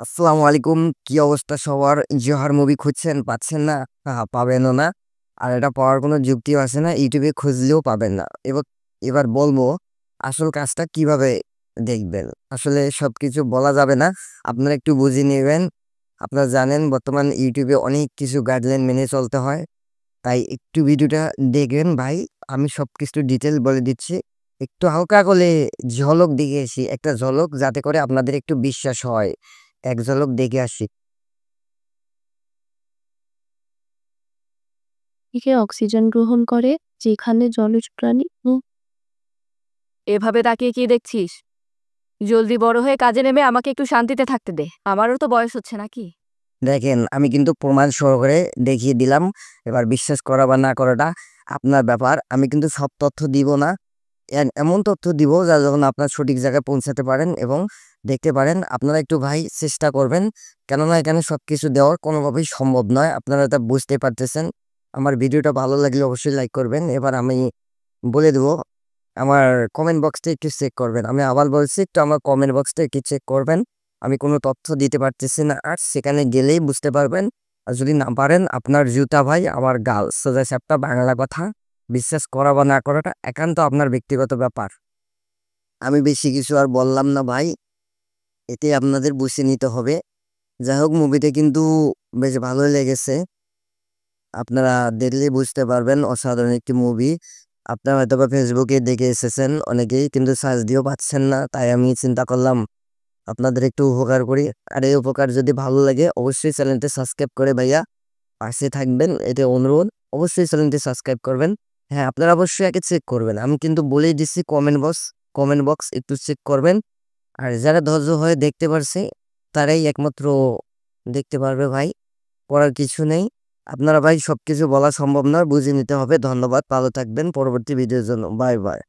আসসালামু আলাইকুম। কি অবস্থা সবার? জোহার মুভি খুঁজছেন, পাচ্ছেন না? পাবেনও না। আর এটা পাওয়ার কোনো যুক্তিও আছে না। ইউটিউবে খুঁজলেও পাবেন না। এবার বলবো আসল কাজটা কিভাবে দেখবেন। আসলে সবকিছু বলা যাবে না। আপনারা একটু বুঝে নেবেন। আপনারা জানেন বর্তমান ইউটিউবে অনেক কিছু গাইডলাইন মেনে চলতে হয়। তাই একটু ভিডিওটা দেখবেন ভাই। আমি সবকিছু ডিটেইল বলে দিচ্ছি। একটু হালকা করে ঝলক দেখে আসি। একটা ঝলক যাতে করে আপনাদের একটু বিশ্বাস হয়। এক ঝলক দেখে আসি। থেকে অক্সিজেন গ্রহণ করে, যেখানে জলজ প্রাণী এভাবে তাকিয়ে কি দেখছিস? জলদি বড় হয়ে কাজে নেমে আমাকে একটু শান্তিতে থাকতে দে। আমারও তো বয়স হচ্ছে নাকি? দেখেন আমি কিন্তু প্রমাণ সহকারে দেখিয়ে দিলাম। এবার বিশ্বাস করা বা না করাটা আপনার ব্যাপার। আমি কিন্তু সব তথ্য দিব না। এমন তথ্য দিব যা যখন আপনার সঠিক জায়গায় পৌঁছাতে পারেন এবং দেখতে পারেন। আপনারা একটু ভাই চেষ্টা করবেন। কেননা এখানে সবকিছু দেওয়ার কোনোভাবেই সম্ভব নয়। আপনারা তা বুঝতে পারতেছেন। আমার ভিডিওটা ভালো লাগলে অবশ্যই লাইক করবেন। এবার আমি বলে দেবো, আমার কমেন্ট বক্সটা একটু চেক করবেন। আমি আবার বলছি, একটু আমার কমেন্ট বক্সটা একটু চেক করবেন। আমি কোনো তথ্য দিতে পারতেছি না, আর সেখানে গেলেই বুঝতে পারবেন। আর যদি না পারেন, আপনার জুতা ভাই আমার গাল, সোজা সাপটা বাংলা কথা। বিশ্বাস করা বা না করাটা একান্ত আপনার ব্যক্তিগত ব্যাপার। আমি বেশি কিছু আর বললাম না ভাই, এতে আপনাদের বুঝে নিতে হবে। যাই হোক, মুভিটা কিন্তু বেশ ভালোই লেগেছে। আপনারা দেখলেই বুঝতে পারবেন, অসাধারণ একটি মুভি। আপনারা হয়তোবা ফেসবুকে দেখে এসেছেন অনেকেই, কিন্তু সার্চ দিয়েও পাচ্ছেন না। তাই আমি চিন্তা করলাম আপনাদের একটু উপকার করি। আর এই উপকার যদি ভালো লাগে অবশ্যই চ্যানেলটি সাবস্ক্রাইব করে ভাইয়া পাশে থাকবেন, এটা অনুরোধ। অবশ্যই চ্যানেলটি সাবস্ক্রাইব করবেন। হ্যাঁ, আপনারা অবশ্যই আগে চেক করবেন। আমি কিন্তু বলেই দিচ্ছি, কমেন্ট বক্স একটু চেক করবেন। আর যারা ধৈর্য হয়ে দেখতে পারছে তারাই একমাত্র দেখতে পারবে ভাই। করার কিছু নেই। আপনারা ভাই সবকিছু বলা সম্ভব নয়, বুঝে নিতে হবে। ধন্যবাদ, ভালো থাকবেন। পরবর্তী ভিডিওর জন্য বাই বাই।